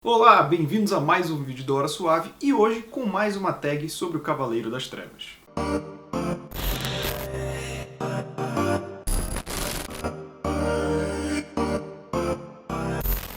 Olá, bem-vindos a mais um vídeo da Hora Suave e hoje com mais uma tag sobre o Cavaleiro das Trevas.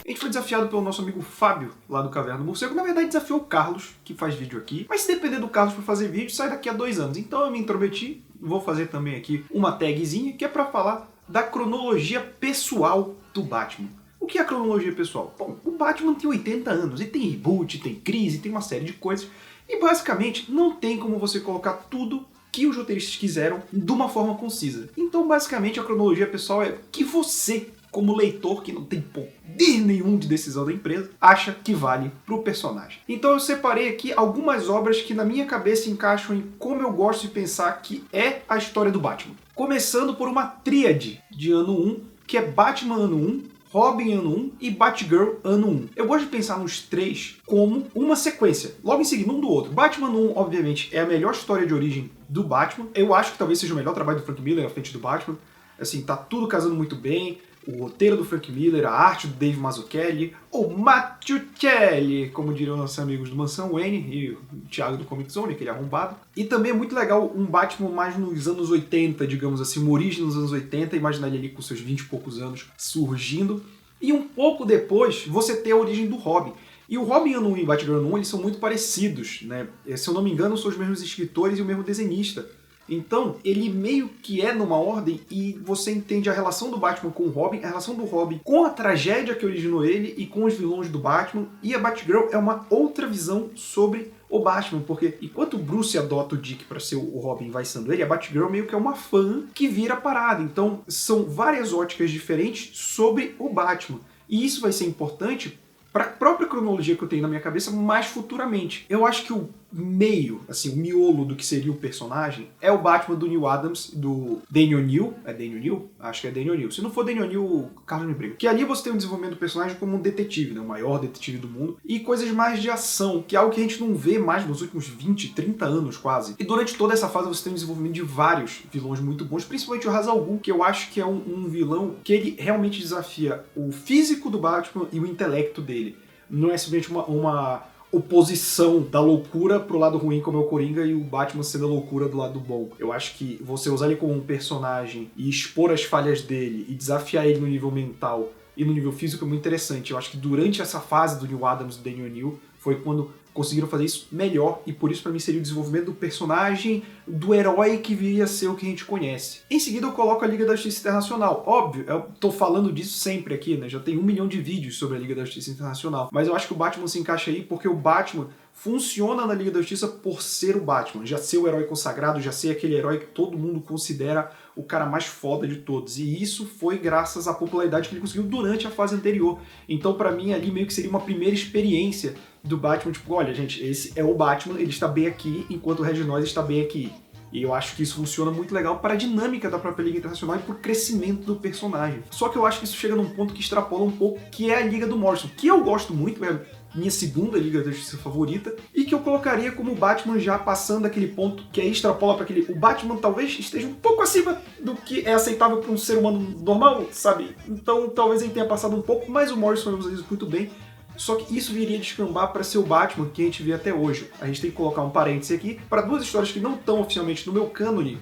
A gente foi desafiado pelo nosso amigo Fábio, lá do Caverna do Morcego. Na verdade, desafiou o Carlos, que faz vídeo aqui. Mas se depender do Carlos para fazer vídeo, sai daqui a 2 anos. Então eu me intrometi, vou fazer também aqui uma tagzinha, que é para falar da cronologia pessoal do Batman. O que é a cronologia pessoal? Bom, o Batman tem 80 anos, e tem reboot, tem crise, tem uma série de coisas. E basicamente, não tem como você colocar tudo que os roteiristas quiseram de uma forma concisa. Então, basicamente, a cronologia pessoal é que você, como leitor que não tem poder nenhum de decisão da empresa, acha que vale pro personagem. Então eu separei aqui algumas obras que na minha cabeça encaixam em como eu gosto de pensar que é a história do Batman. Começando por uma tríade de ano 1, que é Batman ano 1, Robin ano 1 e Batgirl ano 1. Eu gosto de pensar nos três como uma sequência, logo em seguida, um do outro. Batman ano 1, obviamente, é a melhor história de origem do Batman. Eu acho que talvez seja o melhor trabalho do Frank Miller à frente do Batman. Assim, tá tudo casando muito bem. O roteiro do Frank Miller, a arte do Dave Mazzucchelli, ou Mazzucchelli, como diriam nossos amigos do Mansão Wayne e o Thiago do Comic Zone, aquele arrombado. E também é muito legal um Batman mais nos anos 80, digamos assim, uma origem nos anos 80, imaginar ele ali com seus 20 e poucos anos surgindo. E um pouco depois, você tem a origem do Robin. E o Robin ano 1 e o Batgirl ano 1, eles são muito parecidos, né? Se eu não me engano, são os mesmos escritores e o mesmo desenhista. Então, ele meio que é numa ordem e você entende a relação do Batman com o Robin, a relação do Robin com a tragédia que originou ele e com os vilões do Batman, e a Batgirl é uma outra visão sobre o Batman, porque enquanto o Bruce adota o Dick para ser o Robin vai sendo ele, a Batgirl meio que é uma fã que vira parada. Então, são várias óticas diferentes sobre o Batman. E isso vai ser importante para a própria cronologia que eu tenho na minha cabeça mais futuramente. Eu acho que o meio, assim, o miolo do que seria o personagem é o Batman do Neil Adams, do Daniel O'Neil. É Daniel O'Neil? Acho que é Daniel O'Neil. Se não for Daniel O'Neil, o Carlos me briga. Que ali você tem um desenvolvimento do personagem como um detetive, né? O maior detetive do mundo. E coisas mais de ação, que é algo que a gente não vê mais nos últimos 20, 30 anos quase. E durante toda essa fase você tem um desenvolvimento de vários vilões muito bons, principalmente o Ra's al Ghul, que eu acho que é um vilão que ele realmente desafia o físico do Batman e o intelecto dele. Não é simplesmente uma oposição da loucura pro lado ruim, como é o Coringa, e o Batman sendo a loucura do lado bom. Eu acho que você usar ele como um personagem e expor as falhas dele e desafiar ele no nível mental e no nível físico é muito interessante. Eu acho que durante essa fase do Neil Adams e do Daniel O'Neil foi quando conseguiram fazer isso melhor, e por isso pra mim seria o desenvolvimento do personagem, do herói que viria a ser o que a gente conhece. Em seguida eu coloco a Liga da Justiça Internacional. Óbvio, eu tô falando disso sempre aqui, né? Já tem 1 milhão de vídeos sobre a Liga da Justiça Internacional, mas eu acho que o Batman se encaixa aí porque o Batman funciona na Liga da Justiça por ser o Batman, já ser o herói consagrado, já ser aquele herói que todo mundo considera o cara mais foda de todos. E isso foi graças à popularidade que ele conseguiu durante a fase anterior. Então, pra mim, ali meio que seria uma primeira experiência do Batman, tipo, olha, gente, esse é o Batman, ele está bem aqui, enquanto o Red Noise está bem aqui. E eu acho que isso funciona muito legal para a dinâmica da própria Liga Internacional e para o crescimento do personagem. Só que eu acho que isso chega num ponto que extrapola um pouco, que é a Liga do Morrison, que eu gosto muito, é minha segunda Liga da Justiça favorita, e que eu colocaria como o Batman já passando aquele ponto que aí extrapola para aquele... O Batman talvez esteja um pouco acima do que é aceitável para um ser humano normal, sabe? Então talvez ele tenha passado um pouco, mas o Morrison usa isso muito bem. Só que isso viria descambar para ser o Batman que a gente vê até hoje. A gente tem que colocar um parêntese aqui para duas histórias que não estão oficialmente no meu cânone,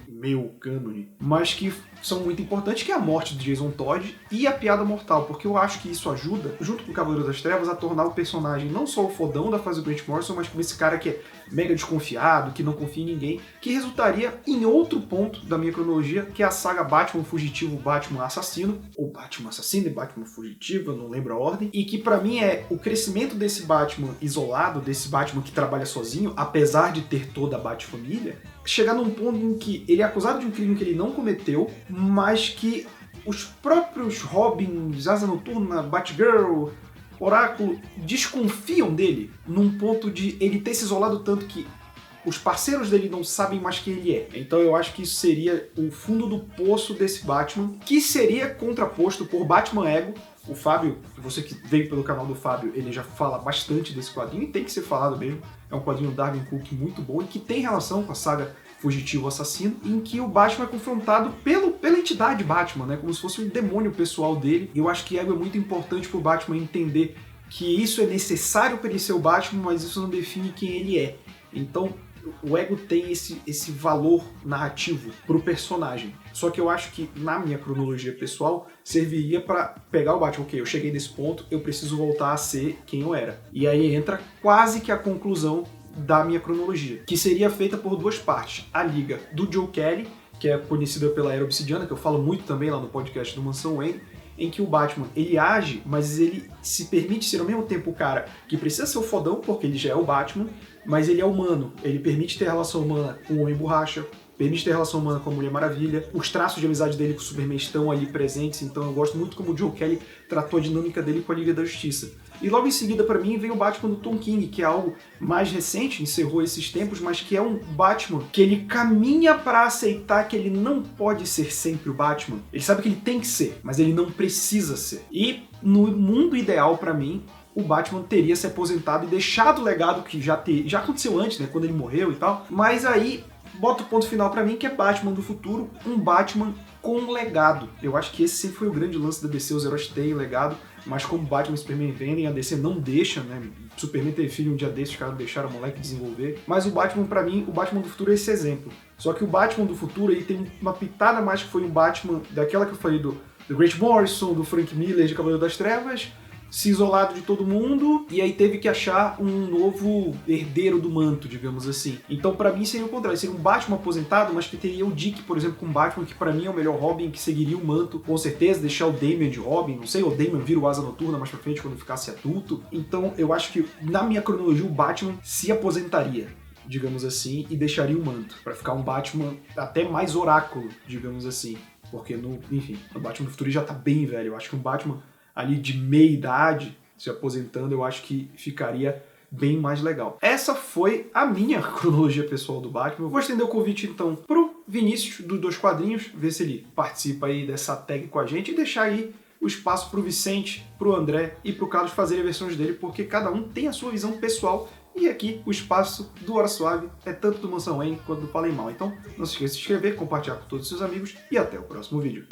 mas que são muito importantes, que é a morte de Jason Todd e a Piada Mortal, porque eu acho que isso ajuda, junto com o Cavaleiro das Trevas, a tornar o personagem não só o fodão da fase do Grant Morrison, mas como esse cara que é mega desconfiado, que não confia em ninguém, que resultaria em outro ponto da minha cronologia, que é a saga Batman Fugitivo, Batman Assassino, ou Batman Assassino e Batman Fugitivo, eu não lembro a ordem, e que pra mim é o crescimento desse Batman isolado, desse Batman que trabalha sozinho, apesar de ter toda a Bat-família, chegar num ponto em que ele é acusado de um crime que ele não cometeu, mas que os próprios Robins, Asa Noturna, Batgirl, Oráculo desconfiam dele, num ponto de ele ter se isolado tanto que os parceiros dele não sabem mais quem ele é. Então eu acho que isso seria o fundo do poço desse Batman, que seria contraposto por Batman Ego. O Fábio, você que veio pelo canal do Fábio, ele já fala bastante desse quadrinho, e tem que ser falado mesmo. É um quadrinho do Darwin Cook muito bom, e que tem relação com a saga Fugitivo Assassino, em que o Batman é confrontado pela entidade Batman, né? Como se fosse um demônio pessoal dele. E eu acho que Ego é muito importante pro Batman entender que isso é necessário para ele ser o Batman, mas isso não define quem ele é. Então, o ego tem esse valor narrativo pro personagem. Só que eu acho que, na minha cronologia pessoal, serviria para pegar o Batman. Ok, eu cheguei nesse ponto, eu preciso voltar a ser quem eu era. E aí entra quase que a conclusão da minha cronologia, que seria feita por duas partes. A liga do Joe Kelly, que é conhecida pela Era Obsidiana, que eu falo muito também lá no podcast do Mansão Wayne, em que o Batman, ele age, mas ele se permite ser ao mesmo tempo o cara que precisa ser o fodão, porque ele já é o Batman, mas ele é humano. Ele permite ter relação humana com o Homem-Borracha, permite ter relação humana com a Mulher Maravilha. Os traços de amizade dele com o Superman estão ali presentes, então eu gosto muito como o Joe Kelly tratou a dinâmica dele com a Liga da Justiça. E logo em seguida, pra mim, vem o Batman do Tom King, que é algo mais recente, encerrou esses tempos, mas que é um Batman que ele caminha pra aceitar que ele não pode ser sempre o Batman. Ele sabe que ele tem que ser, mas ele não precisa ser. E no mundo ideal, pra mim, o Batman teria se aposentado e deixado o legado que já aconteceu antes, né, quando ele morreu e tal. Mas aí, bota o ponto final pra mim, que é Batman do futuro, um Batman com legado. Eu acho que esse sempre foi o grande lance da DC, os heróis têm legado, mas como Batman e Superman vendem, a DC não deixa, né? Superman teve filho um dia desses, os caras deixaram o moleque desenvolver. Mas o Batman, pra mim, o Batman do futuro é esse exemplo. Só que o Batman do futuro, ele tem uma pitada mais que foi um Batman, daquela que eu falei do Grant Morrison, do Frank Miller de Cavaleiro das Trevas, se isolado de todo mundo, e aí teve que achar um novo herdeiro do manto, digamos assim. Então, pra mim, seria o contrário. Seria um Batman aposentado, mas que teria o Dick, por exemplo, com o Batman, que pra mim é o melhor Robin, que seguiria o manto, com certeza, deixar o Damian de Robin, não sei, o Damian vira o Asa Noturna mais pra frente, quando ficasse adulto. Então, eu acho que, na minha cronologia, o Batman se aposentaria, digamos assim, e deixaria o manto, pra ficar um Batman até mais oráculo, digamos assim. Porque, enfim, o Batman do futuro já tá bem velho. Eu acho que um Batman ali de meia idade, se aposentando, eu acho que ficaria bem mais legal. Essa foi a minha cronologia pessoal do Batman. Eu vou estender o convite, então, pro Vinícius, dos Dois Quadrinhos, ver se ele participa aí dessa tag com a gente e deixar aí o espaço pro Vicente, pro André e pro Carlos fazerem versões dele, porque cada um tem a sua visão pessoal. E aqui, o espaço do Hora Suave é tanto do Mansão Wayne quanto do Falei Mal. Então, não se esqueça de se inscrever, compartilhar com todos os seus amigos e até o próximo vídeo.